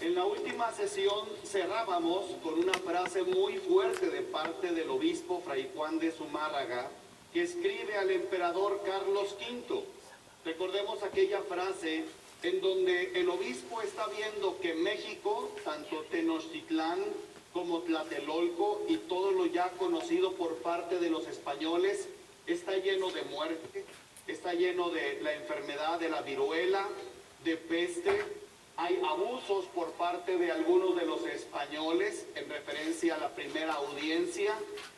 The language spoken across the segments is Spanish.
En la última sesión cerrábamos con una frase muy fuerte de parte del obispo Fray Juan de Zumárraga, que escribe al emperador Carlos V. Recordemos aquella frase en donde el obispo está viendo que México, tanto Tenochtitlán como Tlatelolco y todo lo ya conocido por parte de los españoles, está lleno de muerte, está lleno de la enfermedad de la viruela, de peste. Hay abusos por parte de algunos de los españoles en referencia a la primera audiencia,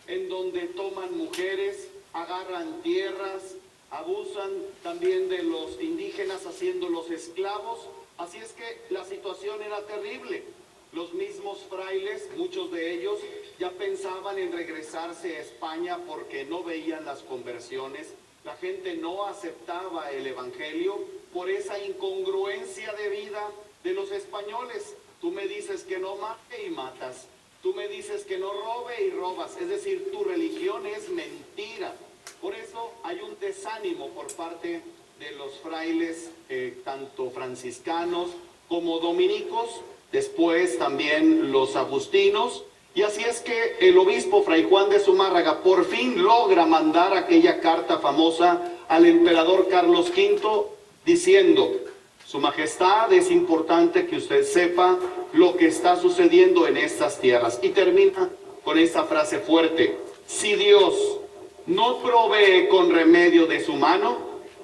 en donde toman mujeres, agarran tierras, abusan también de los indígenas haciéndolos esclavos. Así es que la situación era terrible. Los mismos frailes, muchos de ellos, ya pensaban en regresarse a España porque no veían las conversiones. La gente no aceptaba el evangelio por esa incongruencia de vida de los españoles. Tú me dices que no mate y matas. Tú me dices que no robe y robas. Es decir, tu religión es mentira. Por eso hay un desánimo por parte de los frailes, tanto franciscanos como dominicos, después también los agustinos. Y así es que el obispo Fray Juan de Zumárraga por fin logra mandar aquella carta famosa al emperador Carlos V diciendo: Su Majestad, es importante que usted sepa lo que está sucediendo en estas tierras. Y termina con esta frase fuerte: si Dios no provee con remedio de su mano,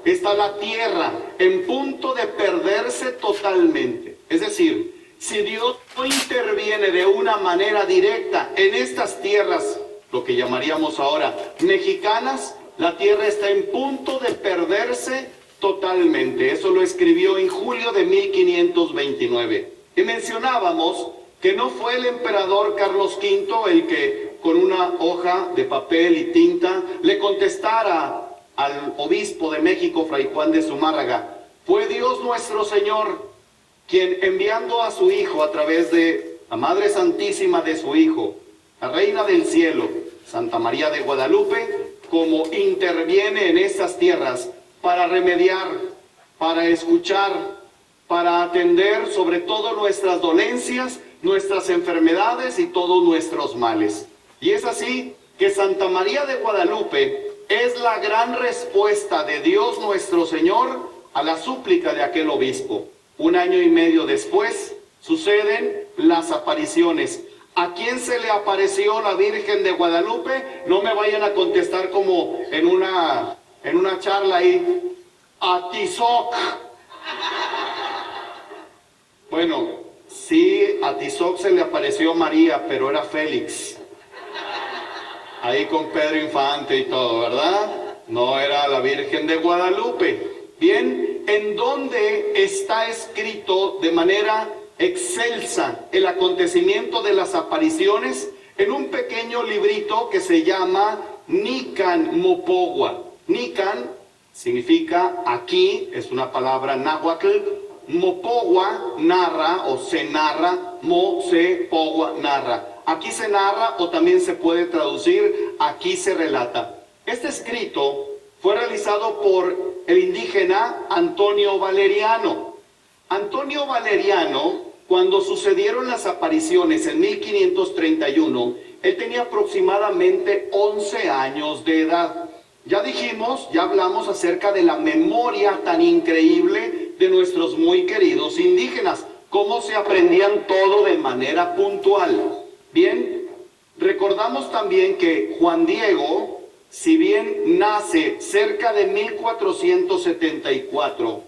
está la tierra en punto de perderse totalmente. Es decir, si Dios no interviene de una manera directa en estas tierras, lo que llamaríamos ahora mexicanas, la tierra está en punto de perderse totalmente. Eso lo escribió en julio de 1529. Y mencionábamos que no fue el emperador Carlos V el que con una hoja de papel y tinta le contestara al obispo de México, Fray Juan de Zumárraga. Fue Dios nuestro Señor quien, enviando a su Hijo a través de la Madre Santísima de su Hijo, la Reina del Cielo, Santa María de Guadalupe, como interviene en estas tierras para remediar, para escuchar, para atender sobre todo nuestras dolencias, nuestras enfermedades y todos nuestros males. Y es así que Santa María de Guadalupe es la gran respuesta de Dios nuestro Señor a la súplica de aquel obispo. 1 año y medio después suceden las apariciones. ¿A quién se le apareció la Virgen de Guadalupe? No me vayan a contestar como en una charla ahí: a Tizoc. Bueno, sí, a Tizoc se le apareció María, pero era Félix. Ahí con Pedro Infante y todo, ¿verdad? No era la Virgen de Guadalupe. Bien, ¿en dónde está escrito de manera excelsa el acontecimiento de las apariciones? En un pequeño librito que se llama Nican Mopogua. Nican significa aquí, es una palabra náhuatl. Mopogua narra o se narra, mo se pogua narra. Aquí se narra o también se puede traducir aquí se relata. Este escrito fue realizado por el indígena Antonio Valeriano. Antonio Valeriano, cuando sucedieron las apariciones en 1531, él tenía aproximadamente 11 años de edad. Ya dijimos, ya hablamos acerca de la memoria tan increíble de nuestros muy queridos indígenas, cómo se aprendían todo de manera puntual. Bien, recordamos también que Juan Diego, si bien nace cerca de 1474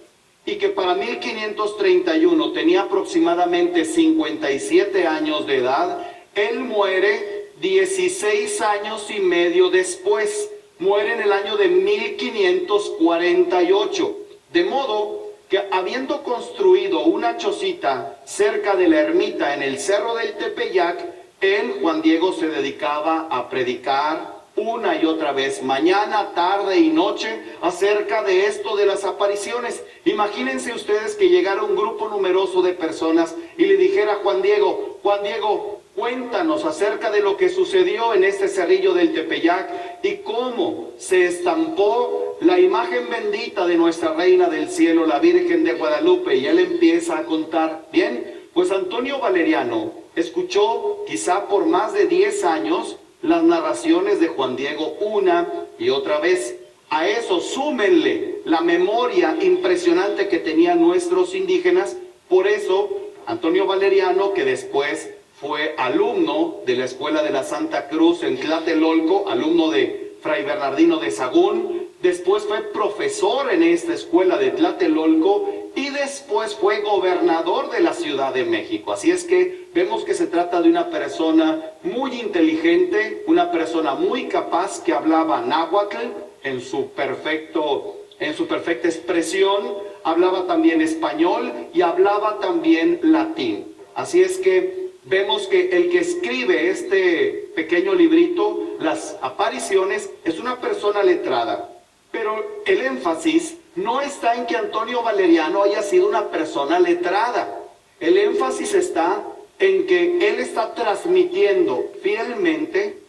y que para 1531 tenía aproximadamente 57 años de edad, él muere 16 años y medio después. Muere en el año de 1548. De modo que, habiendo construido una chocita cerca de la ermita en el Cerro del Tepeyac, él, Juan Diego, se dedicaba a predicar una y otra vez, mañana, tarde y noche, acerca de esto de las apariciones. Imagínense ustedes que llegara un grupo numeroso de personas y le dijera a Juan Diego, cuéntanos acerca de lo que sucedió en este cerrillo del Tepeyac, y cómo se estampó la imagen bendita de nuestra Reina del Cielo, la Virgen de Guadalupe. Y él empieza a contar, bien, pues Antonio Valeriano escuchó quizá por más de 10 años las narraciones de Juan Diego una y otra vez. A eso súmenle la memoria impresionante que tenían nuestros indígenas. Por eso Antonio Valeriano, que después fue alumno de la Escuela de la Santa Cruz en Tlatelolco, alumno de Fray Bernardino de Sahagún, después fue profesor en esta escuela de Tlatelolco y después fue gobernador de la Ciudad de México. Así es que vemos que se trata de una persona muy inteligente, una persona muy capaz, que hablaba náhuatl en su perfecta expresión, hablaba también español y hablaba también latín. Así es que vemos que el que escribe este pequeño librito, Las Apariciones, es una persona letrada. Pero el énfasis no está en que Antonio Valeriano haya sido una persona letrada. El énfasis está en que él está transmitiendo fielmente,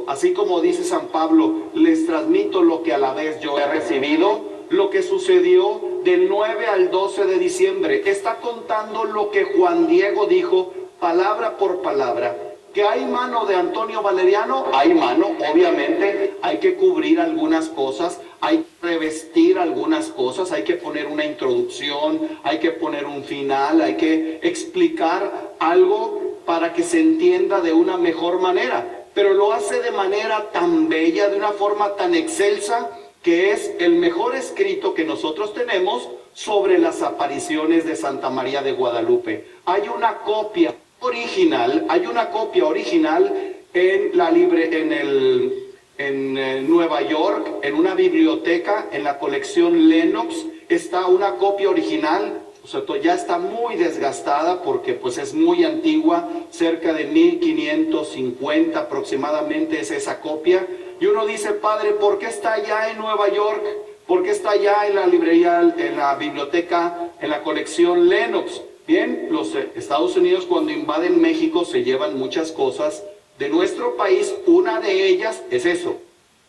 así como dice San Pablo, les transmito lo que a la vez yo he recibido, lo que sucedió del 9 al 12 de diciembre. Está contando lo que Juan Diego dijo, palabra por palabra. ¿Que hay mano de Antonio Valeriano? Hay mano, obviamente. Hay que cubrir algunas cosas, hay que revestir algunas cosas, hay que poner una introducción, hay que poner un final, hay que explicar algo para que se entienda de una mejor manera. Pero lo hace de manera tan bella, de una forma tan excelsa, que es el mejor escrito que nosotros tenemos sobre las apariciones de Santa María de Guadalupe. Hay una copia original en Nueva York, en una biblioteca, en la colección Lenox, está una copia original. O sea, ya está muy desgastada porque pues es muy antigua, cerca de 1550 aproximadamente es esa copia. Y uno dice, padre, ¿por qué está allá en Nueva York? ¿Por qué está allá en la librería, en la biblioteca, en la colección Lenox? Bien, los Estados Unidos cuando invaden México se llevan muchas cosas de nuestro país. Una de ellas es eso.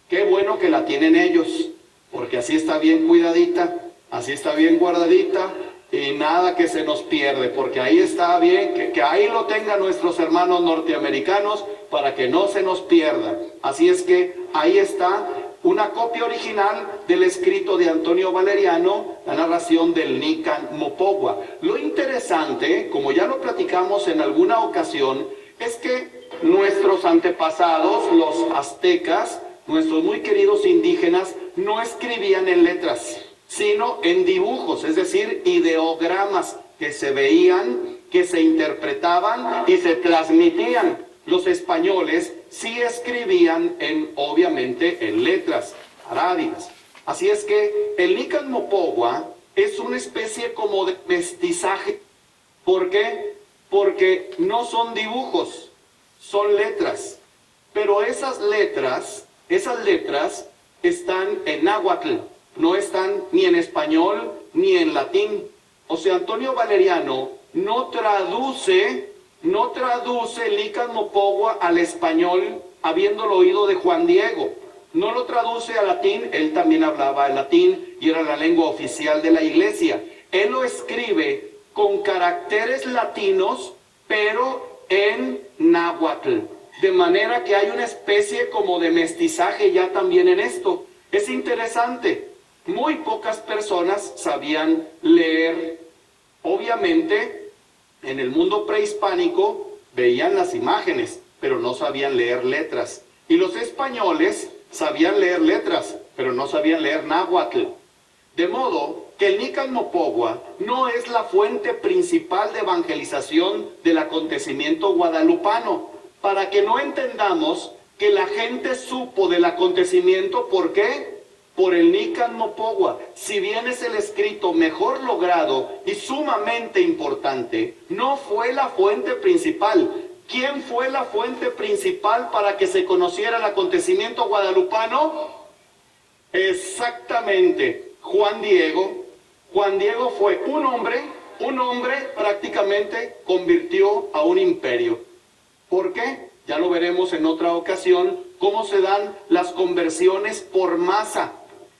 Qué bueno que la tienen ellos, porque así está bien cuidadita, así está bien guardadita. Y nada que se nos pierde, porque ahí está bien, que ahí lo tengan nuestros hermanos norteamericanos para que no se nos pierda. Así es que ahí está una copia original del escrito de Antonio Valeriano, la narración del Nican Mopogua. Lo interesante, como ya lo platicamos en alguna ocasión, es que nuestros antepasados, los aztecas, nuestros muy queridos indígenas, no escribían en letras, sino en dibujos, es decir, ideogramas que se veían, que se interpretaban y se transmitían. Los españoles sí escribían obviamente en letras arábigas. Así es que el Nican Mopogua es una especie como de mestizaje. ¿Por qué? Porque no son dibujos, son letras. Pero esas letras están en náhuatl. No están ni en español ni en latín. O sea, Antonio Valeriano no traduce el Nican Mopogua al español, habiéndolo oído de Juan Diego. No lo traduce al latín, él también hablaba el latín y era la lengua oficial de la iglesia. Él lo escribe con caracteres latinos, pero en náhuatl. De manera que hay una especie como de mestizaje ya también en esto. Es interesante. Muy pocas personas sabían leer. Obviamente, en el mundo prehispánico veían las imágenes, pero no sabían leer letras. Y los españoles sabían leer letras, pero no sabían leer náhuatl. De modo que el Nican Mopogua no es la fuente principal de evangelización del acontecimiento guadalupano. Para que no entendamos que la gente supo del acontecimiento, ¿por qué? Por el Nican Mopogua. Si bien es el escrito mejor logrado y sumamente importante, no fue la fuente principal. ¿Quién fue la fuente principal para que se conociera el acontecimiento guadalupano? Exactamente, Juan Diego. Juan Diego fue un hombre prácticamente convirtió a un imperio. ¿Por qué? Ya lo veremos en otra ocasión, cómo se dan las conversiones por masa.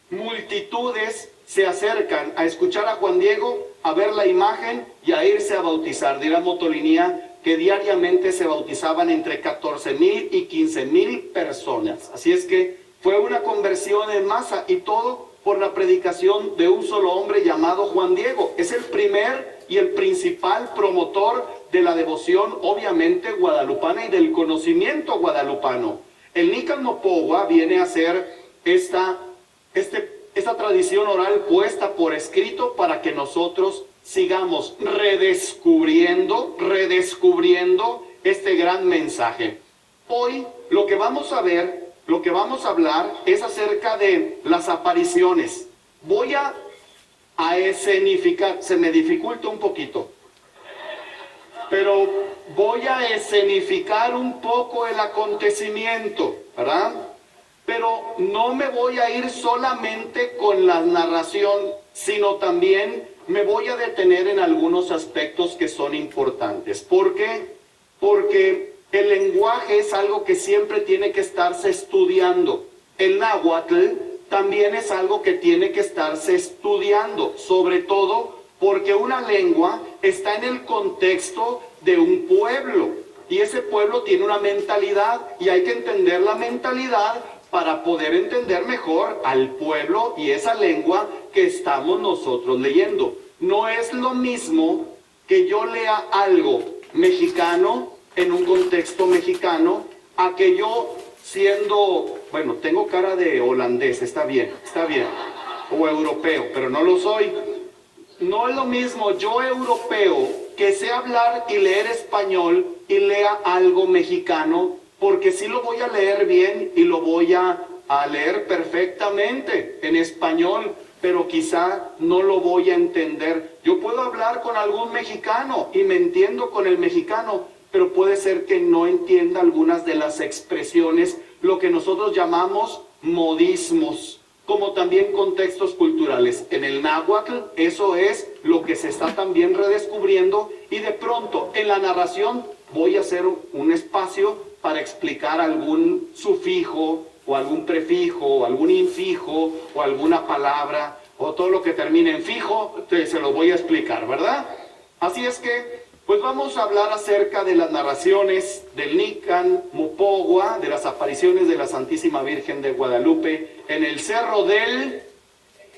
Multitudes se acercan a escuchar a Juan Diego, a ver la imagen y a irse a bautizar. Dirá Motolinía que diariamente se bautizaban entre 14,000 y 15,000 personas. Así es que fue una conversión en masa, y todo por la predicación de un solo hombre llamado Juan Diego. Es el primer y el principal promotor de la devoción, obviamente, guadalupana y del conocimiento guadalupano. El Nican Mopogua viene a ser esta tradición oral puesta por escrito para que nosotros sigamos redescubriendo este gran mensaje. Hoy lo que vamos a ver, lo que vamos a hablar es acerca de las apariciones. Voy a escenificar, se me dificulta un poquito, pero voy a escenificar un poco el acontecimiento, ¿verdad? Pero no me voy a ir solamente con la narración, sino también me voy a detener en algunos aspectos que son importantes. ¿Por qué? Porque el lenguaje es algo que siempre tiene que estarse estudiando. El náhuatl también es algo que tiene que estarse estudiando, sobre todo porque una lengua está en el contexto de un pueblo, y ese pueblo tiene una mentalidad, y hay que entender la mentalidad para poder entender mejor al pueblo y esa lengua que estamos nosotros leyendo. No es lo mismo que yo lea algo mexicano en un contexto mexicano a que yo, siendo, bueno, tengo cara de holandés, está bien, o europeo, pero no lo soy. No es lo mismo yo, europeo, que sé hablar y leer español y lea algo mexicano, porque sí lo voy a leer bien y lo voy a leer perfectamente en español, pero quizá no lo voy a entender. Yo puedo hablar con algún mexicano y me entiendo con el mexicano, pero puede ser que no entienda algunas de las expresiones, lo que nosotros llamamos modismos, como también contextos culturales. En el náhuatl eso es lo que se está también redescubriendo, y de pronto en la narración voy a hacer un espacio para explicar algún sufijo o algún prefijo o algún infijo o alguna palabra o todo lo que termine en fijo, se lo voy a explicar, ¿verdad? Así es que pues vamos a hablar acerca de las narraciones del Nican Mopogua, de las apariciones de la Santísima Virgen de Guadalupe en el Cerro del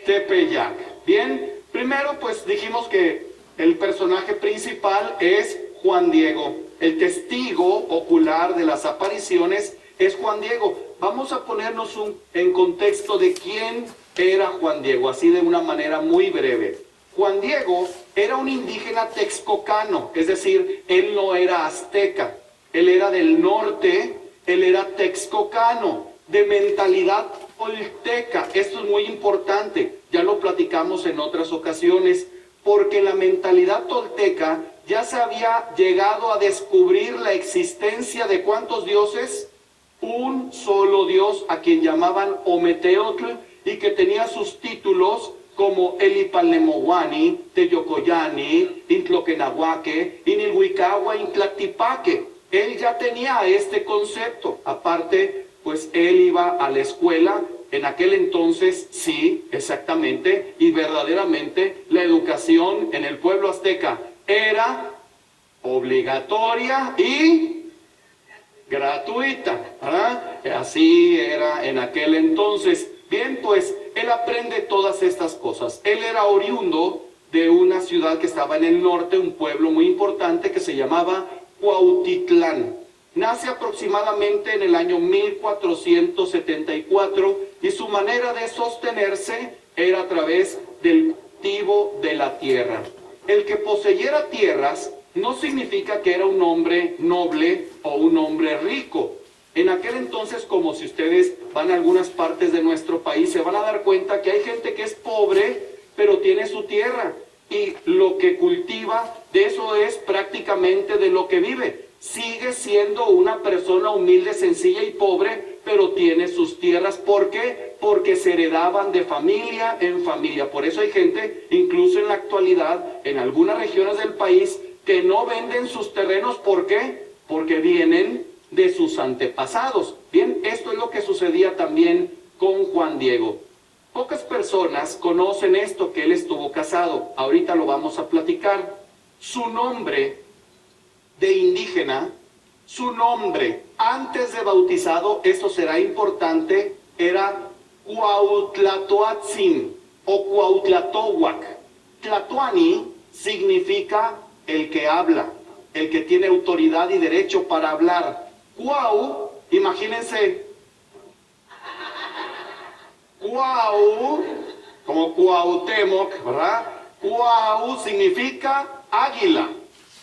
Tepeyac. Bien, primero pues dijimos que el personaje principal es Juan Diego. El testigo ocular de las apariciones es Juan Diego. Vamos a ponernos en contexto de quién era Juan Diego, así de una manera muy breve. Juan Diego era un indígena texcocano, es decir, él no era azteca, él era del norte, él era texcocano, de mentalidad tolteca. Esto es muy importante, ya lo platicamos en otras ocasiones, porque la mentalidad tolteca ya se había llegado a descubrir la existencia de ¿cuántos dioses? Un solo Dios, a quien llamaban Ometeotl, y que tenía sus títulos como Elipalnemohuani, Teyocoyani, Intloquenahuaque, Inilhuicagua, Intlactipaque. Él ya tenía este concepto. Aparte, pues él iba a la escuela. En aquel entonces, sí, exactamente, y verdaderamente, la educación en el pueblo azteca era obligatoria y gratuita, ¿verdad? Así era en aquel entonces. Bien, pues él aprende todas estas cosas. Él era oriundo de una ciudad que estaba en el norte, un pueblo muy importante que se llamaba Cuautitlán. Nace aproximadamente en el año 1474 y su manera de sostenerse era a través del cultivo de la tierra. El que poseyera tierras no significa que era un hombre noble o un hombre rico. En aquel entonces, como si ustedes van a algunas partes de nuestro país, se van a dar cuenta que hay gente que es pobre, pero tiene su tierra. Y lo que cultiva, de eso es prácticamente de lo que vive. Sigue siendo una persona humilde, sencilla y pobre, pero tiene sus tierras. ¿Por qué? Porque se heredaban de familia en familia. Por eso hay gente, incluso en la actualidad, en algunas regiones del país, que no venden sus terrenos. ¿Por qué? Porque vienen de sus antepasados. Bien, esto es lo que sucedía también con Juan Diego. Pocas personas conocen esto, que él estuvo casado. Ahorita lo vamos a platicar. Su nombre de indígena, su nombre antes de bautizado, esto será importante, era Cuautlatoatzin o Cuautlatohuac. Tlatoani significa el que habla, el que tiene autoridad y derecho para hablar. Cuau, imagínense, Cuau, como Cuauhtémoc, ¿verdad? Cuau significa águila.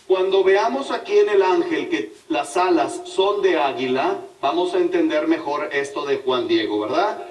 Cuando veamos aquí en el ángel que las alas son de águila, vamos a entender mejor esto de Juan Diego, ¿verdad?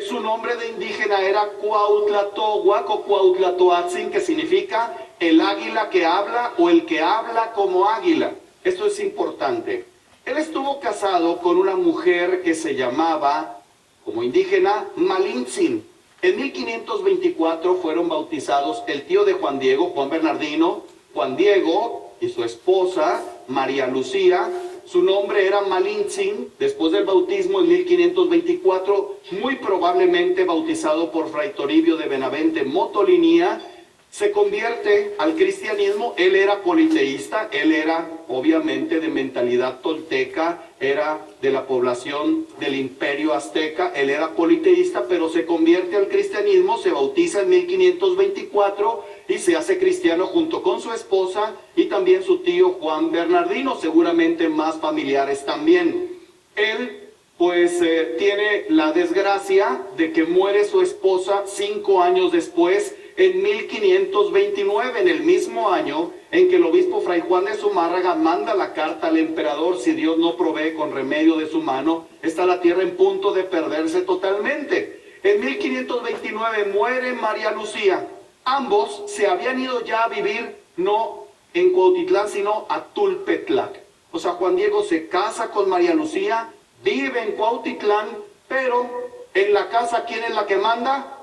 Su nombre de indígena era Cuautlatohuac o Cuautlatoatzin, que significa el águila que habla o el que habla como águila. Esto es importante. Él estuvo casado con una mujer que se llamaba, como indígena, Malintzin. En 1524 fueron bautizados el tío de Juan Diego, Juan Bernardino, Juan Diego y su esposa, María Lucía. Su nombre era Malintzin. Después del bautismo en 1524, muy probablemente bautizado por Fray Toribio de Benavente Motolinía, se convierte al cristianismo. Él era politeísta, él era obviamente de mentalidad tolteca, era de la población del imperio azteca, él era politeísta, pero se convierte al cristianismo, se bautiza en 1524 y se hace cristiano junto con su esposa y también su tío Juan Bernardino, seguramente más familiares también. Él pues tiene la desgracia de que muere su esposa 5 años después, en 1529, en el mismo año en que el obispo Fray Juan de Zumárraga manda la carta al emperador: si Dios no provee con remedio de su mano, está la tierra en punto de perderse totalmente. En 1529 muere María Lucía. Ambos se habían ido ya a vivir no en Cuautitlán, sino a Tulpetlac. O sea, Juan Diego se casa con María Lucía, vive en Cuautitlán, pero en la casa, ¿quién es la que manda?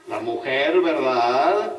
La mujer, ¿verdad?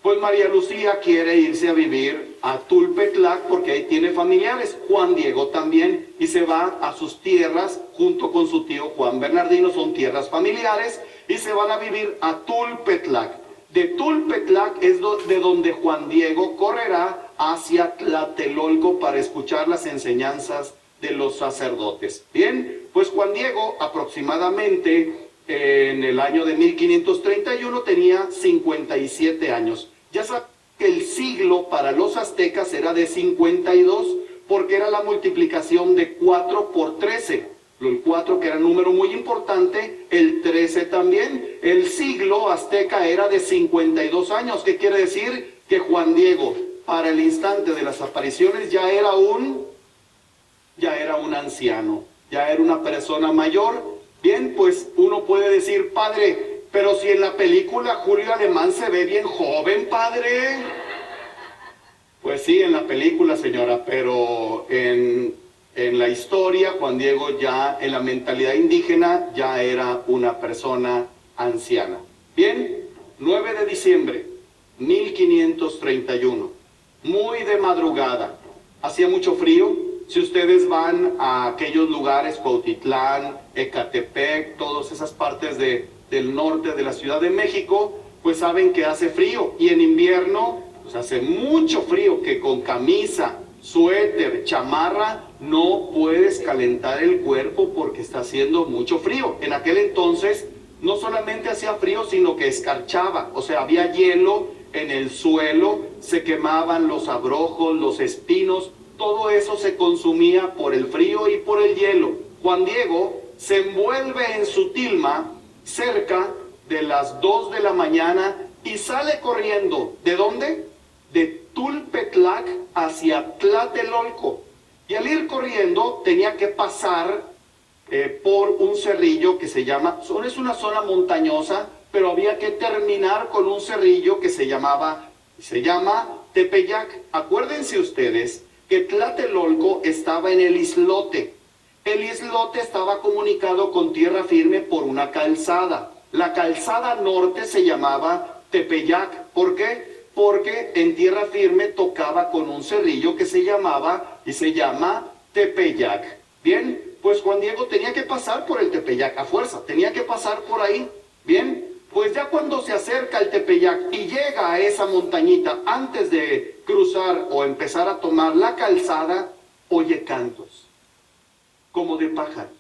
Pues María Lucía quiere irse a vivir a Tulpetlac porque ahí tiene familiares. Juan Diego también, y se va a sus tierras junto con su tío Juan Bernardino, son tierras familiares, y se van a vivir a Tulpetlac. De Tulpetlac es de donde Juan Diego correrá hacia Tlatelolco para escuchar las enseñanzas de los sacerdotes. Bien, pues Juan Diego aproximadamente en el año de 1531 tenía 57 años. Ya saben que el siglo para los aztecas era de 52, porque era la multiplicación de 4 por 13. El 4, que era un número muy importante, el 13 también. El siglo azteca era de 52 años. ¿Qué quiere decir? Que Juan Diego, para el instante de las apariciones, ya era un anciano, ya era una persona mayor. Bien, pues uno puede decir: padre, pero si en la película Julio Alemán se ve bien joven, padre. Pues sí, en la película, señora, pero en la historia, Juan Diego ya en la mentalidad indígena ya era una persona anciana. Bien, 9 de diciembre, 1531, muy de madrugada, hacía mucho frío. Si ustedes van a aquellos lugares, Cuautitlán, Ecatepec, todas esas partes del norte de la Ciudad de México, pues saben que hace frío. Y en invierno, pues hace mucho frío, que con camisa, suéter, chamarra, no puedes calentar el cuerpo porque está haciendo mucho frío. En aquel entonces, no solamente hacía frío, sino que escarchaba. O sea, había hielo en el suelo, se quemaban los abrojos, los espinos. Todo eso se consumía por el frío y por el hielo. Juan Diego se envuelve en su tilma cerca de las 2 de la mañana y sale corriendo. ¿De dónde? De Tulpetlac hacia Tlatelolco. Y al ir corriendo tenía que pasar por un cerrillo que se llama, es una zona montañosa, pero había que terminar con un cerrillo que se llama Tepeyac. Acuérdense ustedes que Tlatelolco estaba en el islote. El islote estaba comunicado con tierra firme por una calzada. La calzada norte se llamaba Tepeyac. ¿Por qué? Porque en tierra firme tocaba con un cerrillo que se llamaba y se llama Tepeyac. Bien, pues Juan Diego tenía que pasar por el Tepeyac a fuerza, tenía que pasar por ahí. Bien, pues ya cuando se acerca al Tepeyac y llega a esa montañita, antes de cruzar o empezar a tomar la calzada, oye cantos, como de pájaros,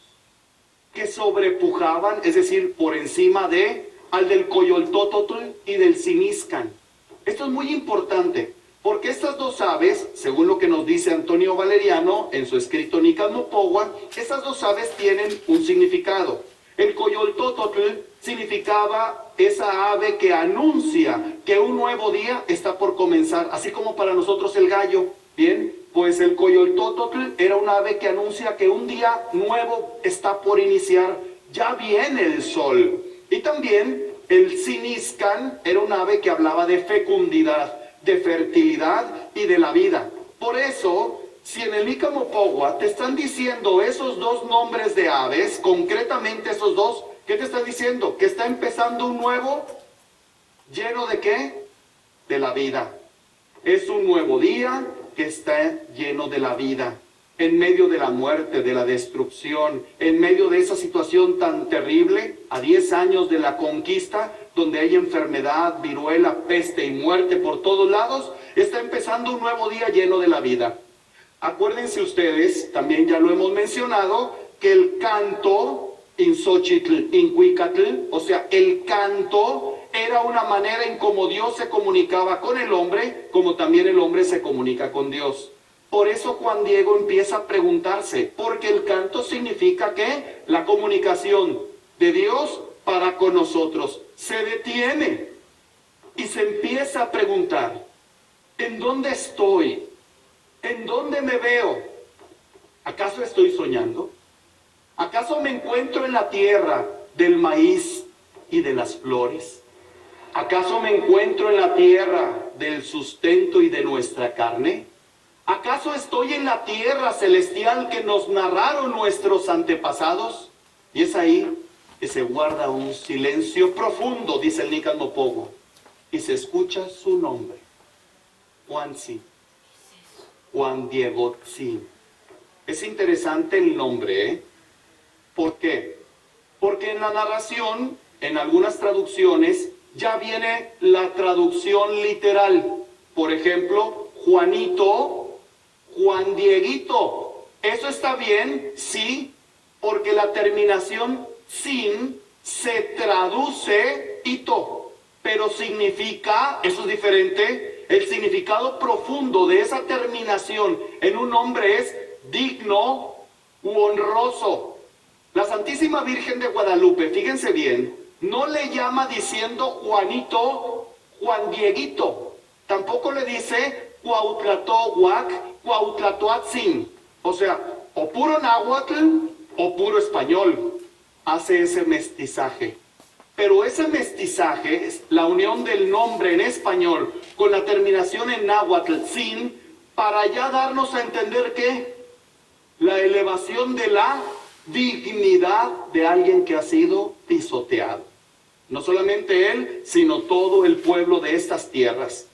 que sobrepujaban, es decir, por encima de al del Coyoltótotl y del Siniscan. Esto es muy importante, porque estas dos aves, según lo que nos dice Antonio Valeriano en su escrito Nicalmopogua, estas dos aves tienen un significado. El Coyoltótotl significaba esa ave que anuncia que un nuevo día está por comenzar, así como para nosotros el gallo. Bien, pues el Coyoltótotl era un ave que anuncia que un día nuevo está por iniciar, ya viene el sol. Y también el Siniscan era un ave que hablaba de fecundidad, de fertilidad y de la vida. Por eso, si en el Nicalmopogua te están diciendo esos dos nombres de aves, concretamente esos dos, ¿qué te están diciendo? Que está empezando un nuevo, ¿lleno de qué? De la vida. Es un nuevo día que está lleno de la vida, en medio de la muerte, de la destrucción, en medio de esa situación tan terrible, a 10 años de la conquista, donde hay enfermedad, viruela, peste y muerte por todos lados, está empezando un nuevo día lleno de la vida. Acuérdense ustedes, también ya lo hemos mencionado, que el canto in Xochitl, in Cuicatl, o sea, el canto era una manera en cómo Dios se comunicaba con el hombre, como también el hombre se comunica con Dios. Por eso Juan Diego empieza a preguntarse, porque el canto significa que la comunicación de Dios para con nosotros se detiene y se empieza a preguntar, ¿en dónde estoy? ¿En dónde me veo? ¿Acaso estoy soñando? ¿Acaso me encuentro en la tierra del maíz y de las flores? ¿Acaso me encuentro en la tierra del sustento y de nuestra carne? ¿Acaso estoy en la tierra celestial que nos narraron nuestros antepasados? Y es ahí que se guarda un silencio profundo, dice el Nicalmopogua, y se escucha su nombre, Juanzi, Juan Diego Tzi. Es interesante el nombre, ¿eh? ¿Por qué? Porque en la narración, en algunas traducciones, ya viene la traducción literal. Por ejemplo, Juanito, Juan Dieguito. ¿Eso está bien? Sí, porque la terminación sin se traduce ito, pero significa, eso es diferente, el significado profundo de esa terminación en un nombre es digno u honroso. La Santísima Virgen de Guadalupe, fíjense bien, no le llama diciendo Juanito, Juan Dieguito. Tampoco le dice Cuautlatohuac, Cuautlatoatzin. O sea, o puro náhuatl o puro español. Hace ese mestizaje. Pero ese mestizaje, es la unión del nombre en español con la terminación en náhuatl, sin, para ya darnos a entender que la elevación de la dignidad de alguien que ha sido pisoteado. No solamente él, sino todo el pueblo de estas tierras.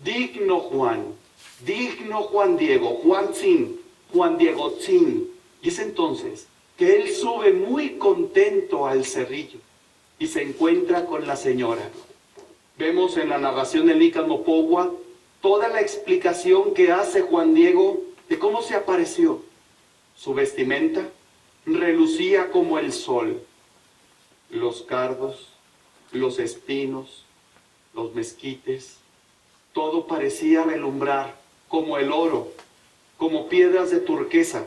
Digno Juan Diego, Juanzin, Juan Diego Tzin. Y es entonces que él sube muy contento al cerrillo y se encuentra con la señora. Vemos en la narración del Nicalmopogua toda la explicación que hace Juan Diego de cómo se apareció. Su vestimenta relucía como el sol. Los cardos, los espinos, los mezquites, todo parecía relumbrar como el oro, como piedras de turquesa,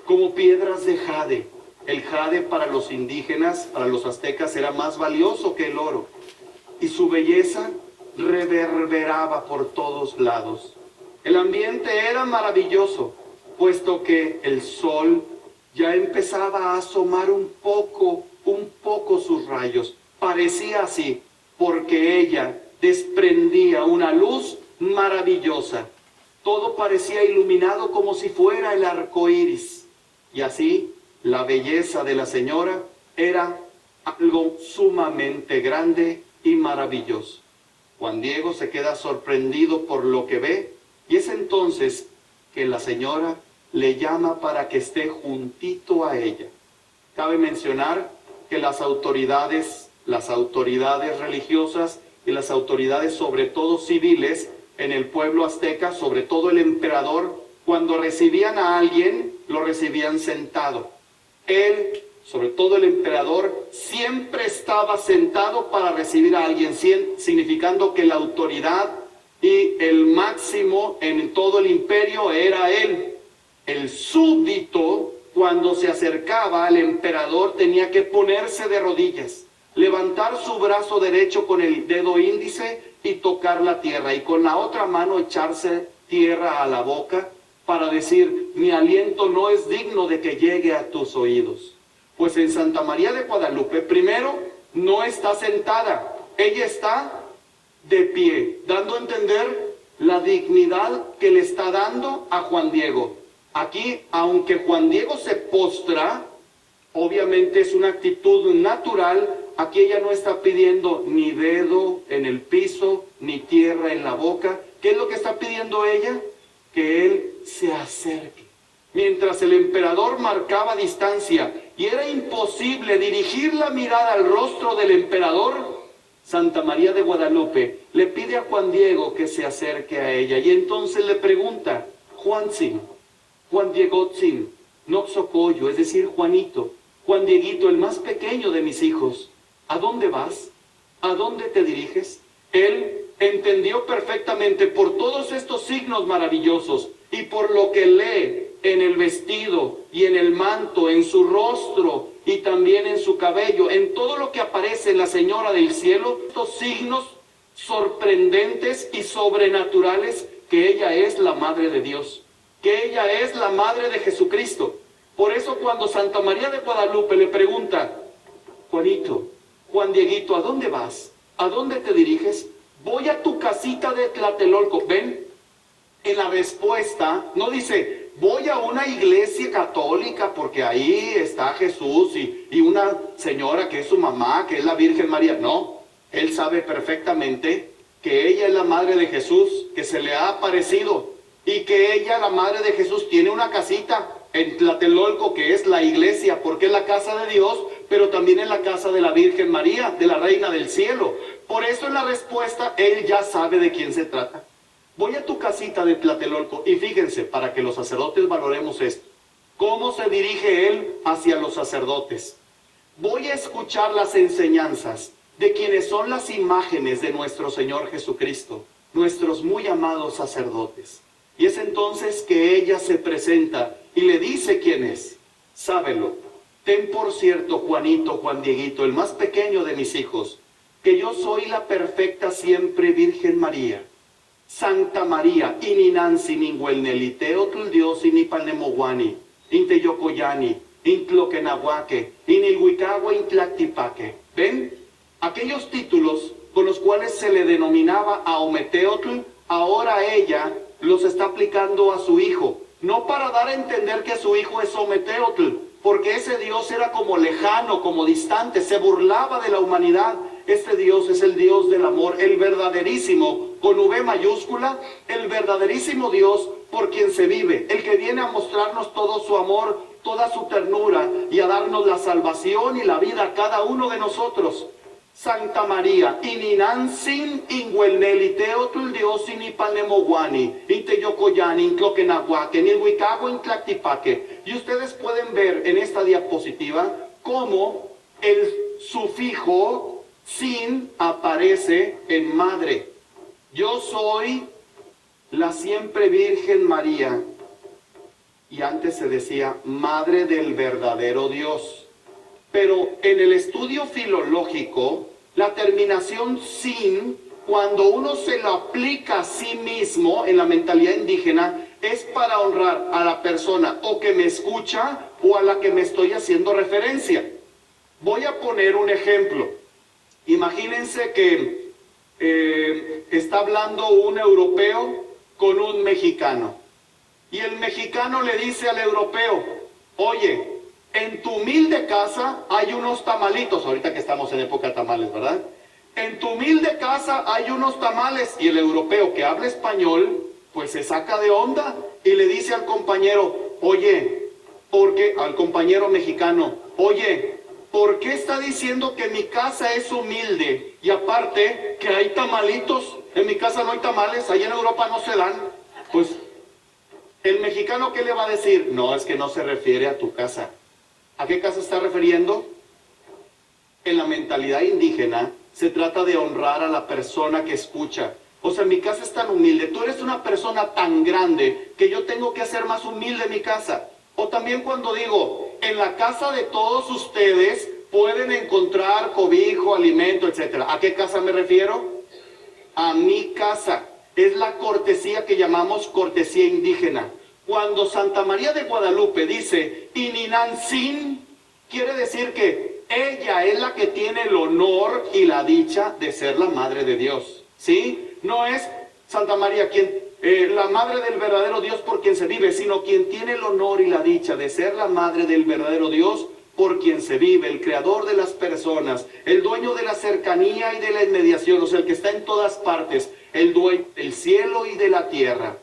como piedras de jade. El jade para los indígenas, para los aztecas, era más valioso que el oro. Y su belleza reverberaba por todos lados. El ambiente era maravilloso, puesto que el sol ya empezaba a asomar un poco sus rayos. Parecía así, porque ella desprendía una luz maravillosa. Todo parecía iluminado como si fuera el arco iris. Y así, la belleza de la señora era algo sumamente grande y maravilloso. Juan Diego se queda sorprendido por lo que ve, y es entonces que la señora le llama para que esté juntito a ella. Cabe mencionar que las autoridades religiosas y las autoridades, sobre todo civiles, en el pueblo azteca, sobre todo el emperador, cuando recibían a alguien, lo recibían sentado. Él, sobre todo el emperador, siempre estaba sentado para recibir a alguien, significando que la autoridad y el máximo en todo el imperio era él. El súbdito, cuando se acercaba al emperador, tenía que ponerse de rodillas, levantar su brazo derecho con el dedo índice y tocar la tierra, y con la otra mano echarse tierra a la boca para decir: mi aliento no es digno de que llegue a tus oídos. Pues en Santa María de Guadalupe, primero, no está sentada, ella está de pie, dando a entender la dignidad que le está dando a Juan Diego. Aquí, aunque Juan Diego se postra, obviamente es una actitud natural. Aquí ella no está pidiendo ni dedo en el piso, ni tierra en la boca. ¿Qué es lo que está pidiendo ella? Que él se acerque. Mientras el emperador marcaba distancia y era imposible dirigir la mirada al rostro del emperador, Santa María de Guadalupe le pide a Juan Diego que se acerque a ella. Y entonces le pregunta: Juanzin, Juan Diegotzin, Noxocoyo, es decir, Juanito, Juan Dieguito, el más pequeño de mis hijos, ¿a dónde vas? ¿A dónde te diriges? Él entendió perfectamente, por todos estos signos maravillosos y por lo que lee en el vestido y en el manto, en su rostro y también en su cabello, en todo lo que aparece en la Señora del Cielo, estos signos sorprendentes y sobrenaturales, que ella es la Madre de Dios, que ella es la Madre de Jesucristo. Por eso cuando Santa María de Guadalupe le pregunta: Juanito, Juan Dieguito, ¿a dónde vas? ¿A dónde te diriges? Voy a tu casita de Tlatelolco. ¿Ven? En la respuesta no dice: voy a una iglesia católica porque ahí está Jesús y una señora que es su mamá, que es la Virgen María. No, él sabe perfectamente que ella es la Madre de Jesús, que se le ha aparecido, y que ella, la Madre de Jesús, tiene una casita en Tlatelolco, que es la iglesia, porque es la casa de Dios, pero también es la casa de la Virgen María, de la Reina del Cielo. Por eso en la respuesta él ya sabe de quién se trata. Voy a tu casita de Tlatelolco. Y fíjense, para que los sacerdotes valoremos esto, cómo se dirige él hacia los sacerdotes. Voy a escuchar las enseñanzas de quienes son las imágenes de nuestro Señor Jesucristo, nuestros muy amados sacerdotes. Y es entonces que ella se presenta y le dice quién es. Sábelo. Ten por cierto, Juanito, Juan Dieguito, el más pequeño de mis hijos, que yo soy la perfecta siempre Virgen María, Santa María, ininansi minguelneliteotl Dios inipanemoguani, inteyocoyani, intloquenahuaque, inilhuicagua intlactipaque. ¿Ven? Aquellos títulos con los cuales se le denominaba a Ometeotl, ahora ella los está aplicando a su hijo, no para dar a entender que su hijo es Ometeotl, porque ese Dios era como lejano, como distante, se burlaba de la humanidad. Este Dios es el Dios del amor, el verdaderísimo, con V mayúscula, el verdaderísimo Dios por quien se vive, el que viene a mostrarnos todo su amor, toda su ternura y a darnos la salvación y la vida a cada uno de nosotros. Santa María, ininansin inguelneliteotl Dios inipanemoguani, inteyocoyani, intloquenahuaque, nilhuicagua intlactipaque. Y ustedes pueden ver en esta diapositiva cómo el sufijo sin aparece en madre. Yo soy la siempre Virgen María. Y antes se decía Madre del verdadero Dios. Pero en el estudio filológico, la terminación sin, cuando uno se lo aplica a sí mismo en la mentalidad indígena, es para honrar a la persona o que me escucha o a la que me estoy haciendo referencia. Voy a poner un ejemplo. Imagínense que está hablando un europeo con un mexicano. Y el mexicano le dice al europeo: oye, en tu humilde casa hay unos tamalitos, ahorita que estamos en época de tamales, ¿verdad? En tu humilde casa hay unos tamales. Y el europeo que habla español, pues se saca de onda y le dice al compañero: oye, porque al compañero mexicano, oye, ¿por qué está diciendo que mi casa es humilde? Y aparte, que hay tamalitos. En mi casa no hay tamales, allá en Europa no se dan. Pues, ¿el mexicano qué le va a decir? No, es que no se refiere a tu casa. ¿A qué casa está refiriendo? En la mentalidad indígena, se trata de honrar a la persona que escucha. O sea, mi casa es tan humilde, tú eres una persona tan grande que yo tengo que hacer más humilde mi casa. O también cuando digo, en la casa de todos ustedes pueden encontrar cobijo, alimento, etc. ¿A qué casa me refiero? A mi casa. Es la cortesía que llamamos cortesía indígena. Cuando Santa María de Guadalupe dice, Ininansin, quiere decir que ella es la que tiene el honor y la dicha de ser la Madre de Dios. ¿Sí? No es Santa María la Madre del verdadero Dios por quien se vive, sino quien tiene el honor y la dicha de ser la Madre del verdadero Dios por quien se vive, el creador de las personas, el dueño de la cercanía y de la inmediación, o sea, el que está en todas partes, el dueño del cielo y de la tierra.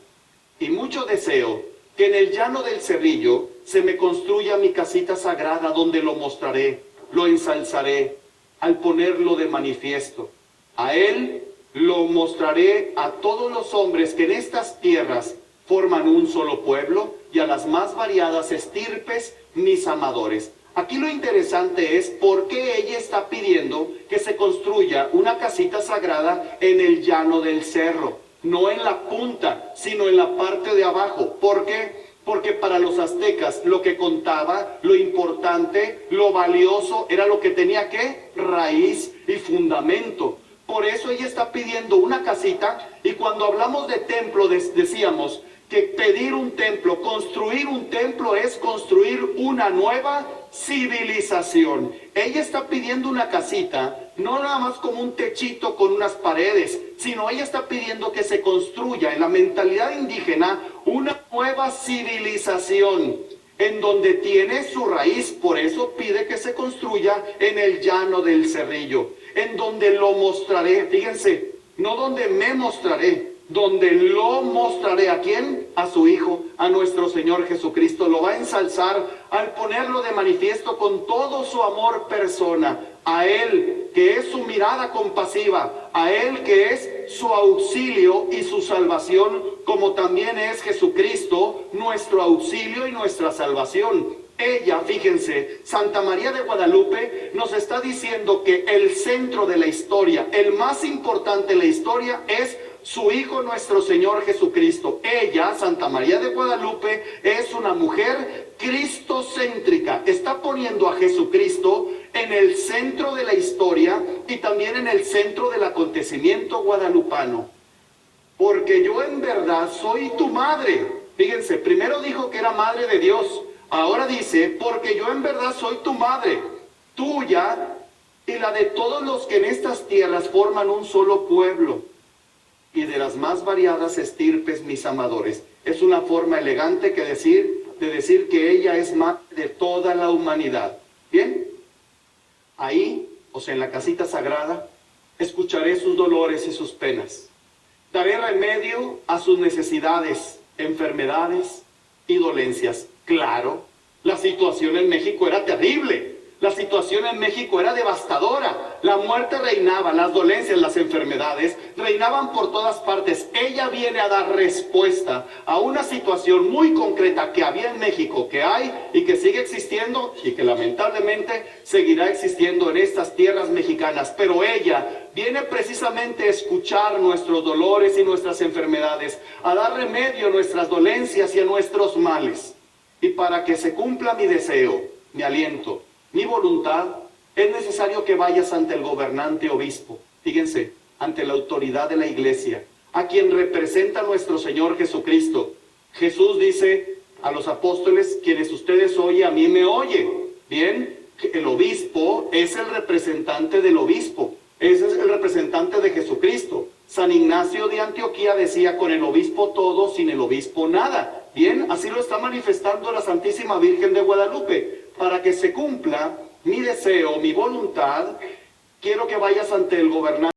Y mucho deseo que en el llano del Cerrillo se me construya mi casita sagrada donde lo mostraré, lo ensalzaré, al ponerlo de manifiesto. A él lo mostraré a todos los hombres que en estas tierras forman un solo pueblo y a las más variadas estirpes mis amadores. Aquí lo interesante es por qué ella está pidiendo que se construya una casita sagrada en el llano del cerro, no en la punta, sino en la parte de abajo. ¿Por qué? Porque para los aztecas lo que contaba, lo importante, lo valioso, era lo que tenía ¿qué? Raíz y fundamento. Por eso ella está pidiendo una casita, y cuando hablamos de templo decíamos que pedir un templo, construir un templo es construir una nueva civilización. Ella está pidiendo una casita, no nada más como un techito con unas paredes, sino ella está pidiendo que se construya en la mentalidad indígena una nueva civilización en donde tiene su raíz. Por eso pide que se construya en el llano del Cerrillo, en donde lo mostraré. Fíjense, no donde me mostraré, donde lo mostraré. ¿A quién? A su Hijo, a nuestro Señor Jesucristo. Lo va a ensalzar al ponerlo de manifiesto con todo su amor persona. A Él, que es su mirada compasiva, a Él que es su auxilio y su salvación, como también es Jesucristo, nuestro auxilio y nuestra salvación. Ella, fíjense, Santa María de Guadalupe nos está diciendo que el centro de la historia, el más importante de la historia, es su Hijo nuestro Señor Jesucristo. Ella, Santa María de Guadalupe, es una mujer cristocéntrica. Está poniendo a Jesucristo en el centro de la historia y también en el centro del acontecimiento guadalupano. Porque yo en verdad soy tu madre. Fíjense, primero dijo que era madre de Dios. Ahora dice, porque yo en verdad soy tu madre, tuya y la de todos los que en estas tierras forman un solo pueblo, y de las más variadas estirpes mis amadores. Es una forma elegante de decir que ella es madre de toda la humanidad. ¿Bien? Ahí, o sea, en la casita sagrada, escucharé sus dolores y sus penas. Daré remedio a sus necesidades, enfermedades y dolencias. Claro, la situación en México era terrible. La situación en México era devastadora. La muerte reinaba, las dolencias, las enfermedades reinaban por todas partes. Ella viene a dar respuesta a una situación muy concreta que había en México, que hay y que sigue existiendo y que lamentablemente seguirá existiendo en estas tierras mexicanas. Pero ella viene precisamente a escuchar nuestros dolores y nuestras enfermedades, a dar remedio a nuestras dolencias y a nuestros males. Y para que se cumpla mi deseo, mi aliento, mi voluntad, es necesario que vayas ante el gobernante obispo, fíjense, ante la autoridad de la iglesia, a quien representa nuestro Señor Jesucristo. Jesús dice a los apóstoles, quienes ustedes oyen, a mí me oyen. Bien, el obispo es el representante del obispo, ese es el representante de Jesucristo. San Ignacio de Antioquía decía, con el obispo todo, sin el obispo nada. Bien, así lo está manifestando la Santísima Virgen de Guadalupe. Para que se cumpla mi deseo, mi voluntad, quiero que vayas ante el gobernante.